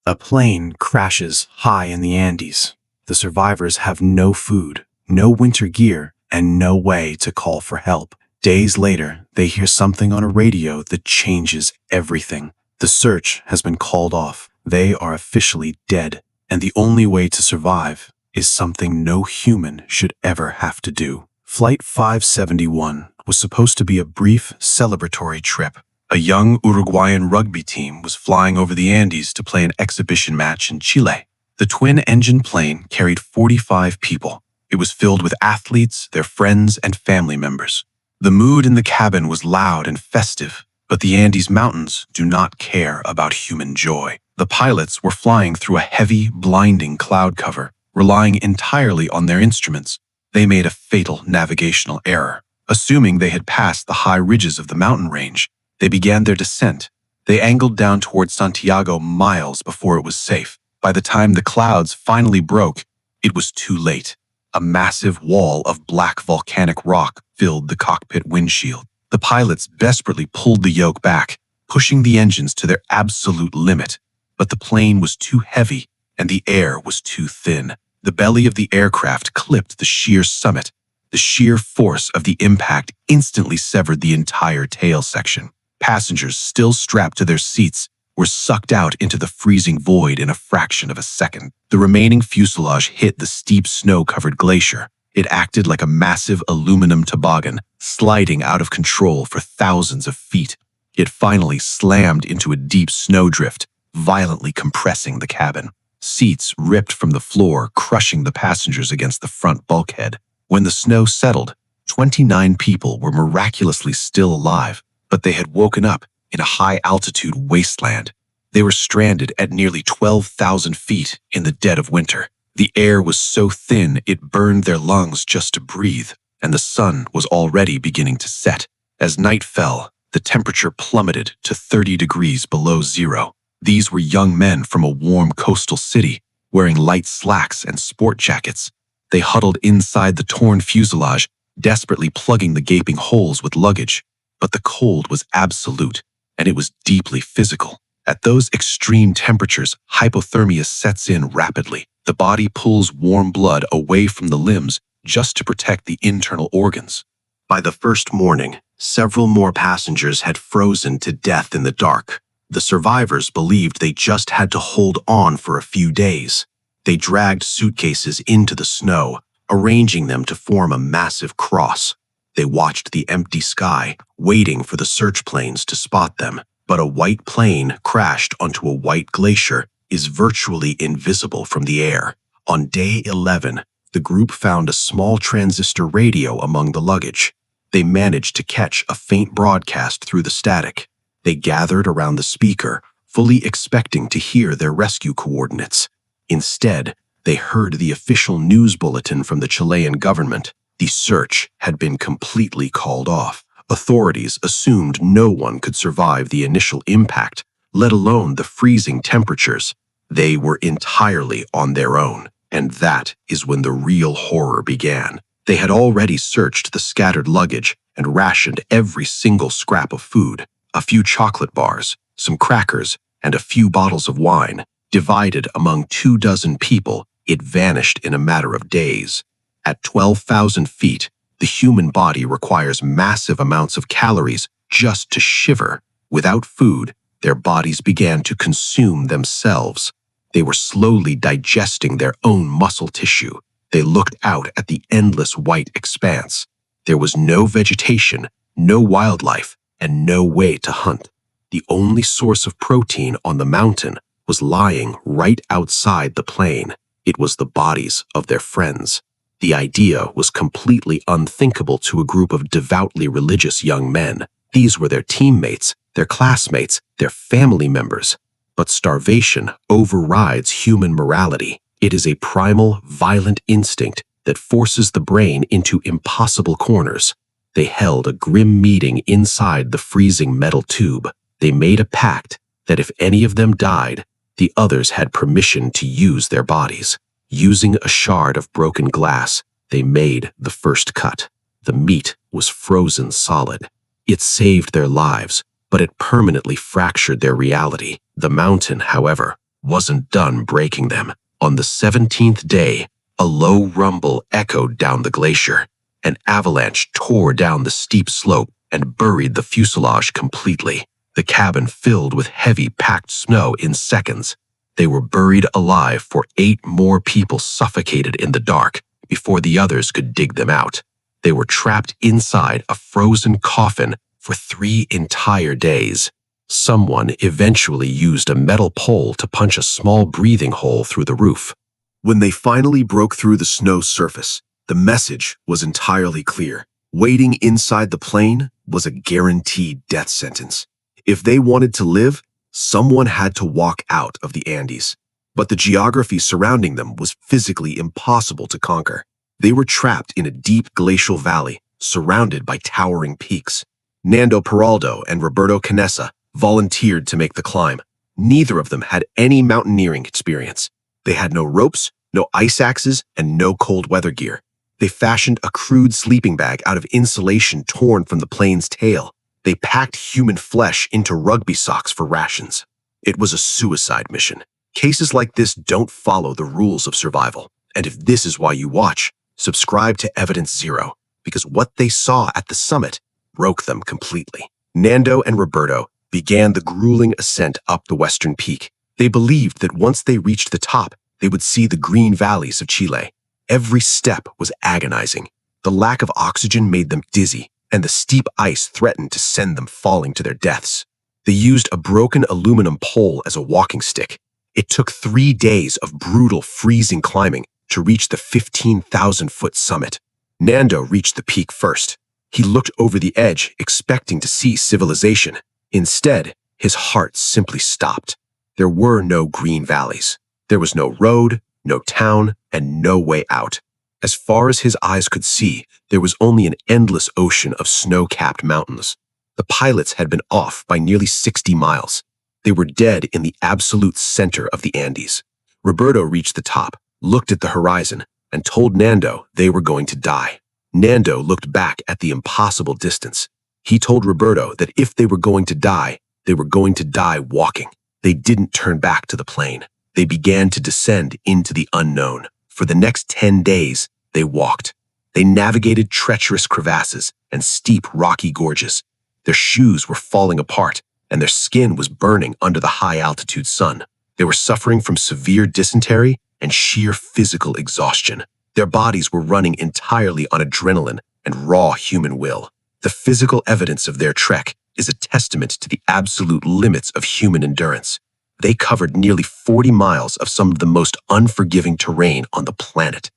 A plane crashes high in the Andes. The survivors have no food, no winter gear, and no way to call for help. Days later, they hear something on a radio that changes everything. The search has been called off. They are officially dead, and the only way to survive is something no human should ever have to do. Flight 571 was supposed to be a brief, celebratory trip. A young Uruguayan rugby team was flying over the Andes to play an exhibition match in Chile. The twin-engine plane carried 45 people. It was filled with athletes, their friends, and family members. The mood in the cabin was loud and festive, but the Andes Mountains do not care about human joy. The pilots were flying through a heavy, blinding cloud cover, relying entirely on their instruments. They made a fatal navigational error. Assuming they had passed the high ridges of the mountain range, they began their descent. They angled down towards Santiago miles before it was safe. By the time the clouds finally broke, it was too late. A massive wall of black volcanic rock filled the cockpit windshield. The pilots desperately pulled the yoke back, pushing the engines to their absolute limit. But the plane was too heavy and the air was too thin. The belly of the aircraft clipped the sheer summit. The sheer force of the impact instantly severed the entire tail section. Passengers, still strapped to their seats, were sucked out into the freezing void in a fraction of a second. The remaining fuselage hit the steep snow-covered glacier. It acted like a massive aluminum toboggan, sliding out of control for thousands of feet. It finally slammed into a deep snowdrift, violently compressing the cabin. Seats ripped from the floor, crushing the passengers against the front bulkhead. When the snow settled, 29 people were miraculously still alive, but they had woken up in a high-altitude wasteland. They were stranded at nearly 12,000 feet in the dead of winter. The air was so thin it burned their lungs just to breathe, and the sun was already beginning to set. As night fell, the temperature plummeted to 30 degrees below zero. These were young men from a warm coastal city, wearing light slacks and sport jackets. They huddled inside the torn fuselage, desperately plugging the gaping holes with luggage. But the cold was absolute, and it was deeply physical. At those extreme temperatures, hypothermia sets in rapidly. The body pulls warm blood away from the limbs just to protect the internal organs. By the first morning, several more passengers had frozen to death in the dark. The survivors believed they just had to hold on for a few days. They dragged suitcases into the snow, arranging them to form a massive cross. They watched the empty sky, waiting for the search planes to spot them. But a white plane crashed onto a white glacier is virtually invisible from the air. On day 11, the group found a small transistor radio among the luggage. They managed to catch a faint broadcast through the static. They gathered around the speaker, fully expecting to hear their rescue coordinates. Instead, they heard the official news bulletin from the Chilean government. The search had been completely called off. Authorities assumed no one could survive the initial impact, let alone the freezing temperatures. They were entirely on their own, and that is when the real horror began. They had already searched the scattered luggage and rationed every single scrap of food. A few chocolate bars, some crackers, and a few bottles of wine. Divided among 24 people, it vanished in a matter of days. At 12,000 feet, the human body requires massive amounts of calories just to shiver. Without food, their bodies began to consume themselves. They were slowly digesting their own muscle tissue. They looked out at the endless white expanse. There was no vegetation, no wildlife, and no way to hunt. The only source of protein on the mountain was lying right outside the plane. It was the bodies of their friends. The idea was completely unthinkable to a group of devoutly religious young men. These were their teammates, their classmates, their family members. But starvation overrides human morality. It is a primal, violent instinct that forces the brain into impossible corners. They held a grim meeting inside the freezing metal tube. They made a pact that if any of them died, the others had permission to use their bodies. Using a shard of broken glass, they made the first cut. The meat was frozen solid. It saved their lives, but it permanently fractured their reality. The mountain, however, wasn't done breaking them. On the 17th day, a low rumble echoed down the glacier. An avalanche tore down the steep slope and buried the fuselage completely. The cabin filled with heavy packed snow in seconds. They were buried alive for 8 more people suffocated in the dark before the others could dig them out. They were trapped inside a frozen coffin for 3 entire days. Someone eventually used a metal pole to punch a small breathing hole through the roof. When they finally broke through the snow surface, the message was entirely clear. Waiting inside the plane was a guaranteed death sentence. If they wanted to live, someone had to walk out of the Andes. But the geography surrounding them was physically impossible to conquer. They were trapped in a deep glacial valley, surrounded by towering peaks. Nando Peraldo and Roberto Canessa volunteered to make the climb. Neither of them had any mountaineering experience. They had no ropes, no ice axes, and no cold weather gear. They fashioned a crude sleeping bag out of insulation torn from the plane's tail. They packed human flesh into rugby socks for rations. It was a suicide mission. Cases like this don't follow the rules of survival. And if this is why you watch, subscribe to Evidence Zero, because what they saw at the summit broke them completely. Nando and Roberto began the grueling ascent up the western peak. They believed that once they reached the top, they would see the green valleys of Chile. Every step was agonizing. The lack of oxygen made them dizzy, and the steep ice threatened to send them falling to their deaths. They used a broken aluminum pole as a walking stick. It took 3 days of brutal, freezing climbing to reach the 15,000-foot summit. Nando reached the peak first. He looked over the edge, expecting to see civilization. Instead, his heart simply stopped. There were no green valleys. There was no road, no town, and no way out. As far as his eyes could see, there was only an endless ocean of snow-capped mountains. The pilots had been off by nearly 60 miles. They were dead in the absolute center of the Andes. Roberto reached the top, looked at the horizon, and told Nando they were going to die. Nando looked back at the impossible distance. He told Roberto that if they were going to die, they were going to die walking. They didn't turn back to the plane. They began to descend into the unknown. For the next 10 days, they walked. They navigated treacherous crevasses and steep rocky gorges. Their shoes were falling apart, and their skin was burning under the high-altitude sun. They were suffering from severe dysentery and sheer physical exhaustion. Their bodies were running entirely on adrenaline and raw human will. The physical evidence of their trek is a testament to the absolute limits of human endurance. They covered nearly 40 miles of some of the most unforgiving terrain on the planet.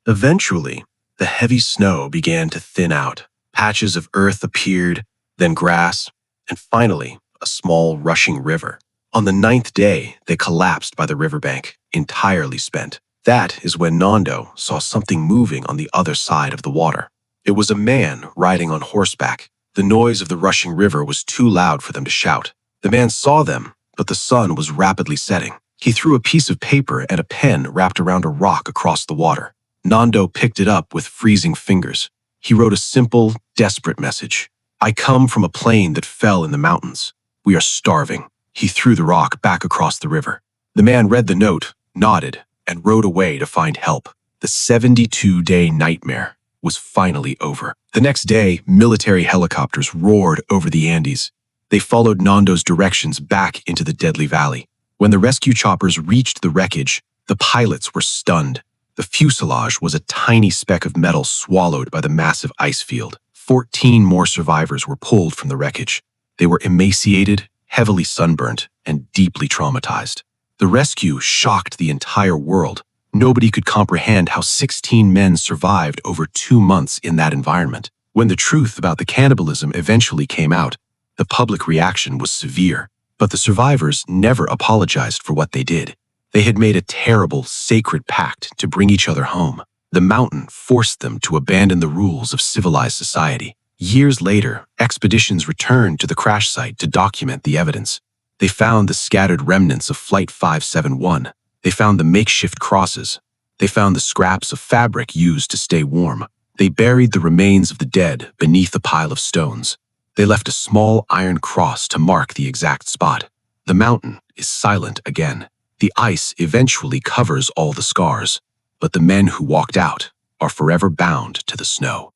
Eventually, the heavy snow began to thin out. Patches of earth appeared, then grass, and finally, a small rushing river. On the 9th day, they collapsed by the riverbank, entirely spent. That is when Nando saw something moving on the other side of the water. It was a man riding on horseback. The noise of the rushing river was too loud for them to shout. The man saw them, but the sun was rapidly setting. He threw a piece of paper and a pen wrapped around a rock across the water. Nando picked it up with freezing fingers. He wrote a simple, desperate message. "I come from a plane that fell in the mountains. We are starving." He threw the rock back across the river. The man read the note, nodded, and rode away to find help. The 72-day nightmare was finally over. The next day, military helicopters roared over the Andes. They followed Nando's directions back into the deadly valley. When the rescue choppers reached the wreckage, the pilots were stunned. The fuselage was a tiny speck of metal swallowed by the massive ice field. 14 more survivors were pulled from the wreckage. They were emaciated, heavily sunburnt, and deeply traumatized. The rescue shocked the entire world. Nobody could comprehend how 16 men survived over 2 months in that environment. When the truth about the cannibalism eventually came out, the public reaction was severe. But the survivors never apologized for what they did. They had made a terrible, sacred pact to bring each other home. The mountain forced them to abandon the rules of civilized society. Years later, expeditions returned to the crash site to document the evidence. They found the scattered remnants of Flight 571. They found the makeshift crosses. They found the scraps of fabric used to stay warm. They buried the remains of the dead beneath a pile of stones. They left a small iron cross to mark the exact spot. The mountain is silent again. The ice eventually covers all the scars, but the men who walked out are forever bound to the snow.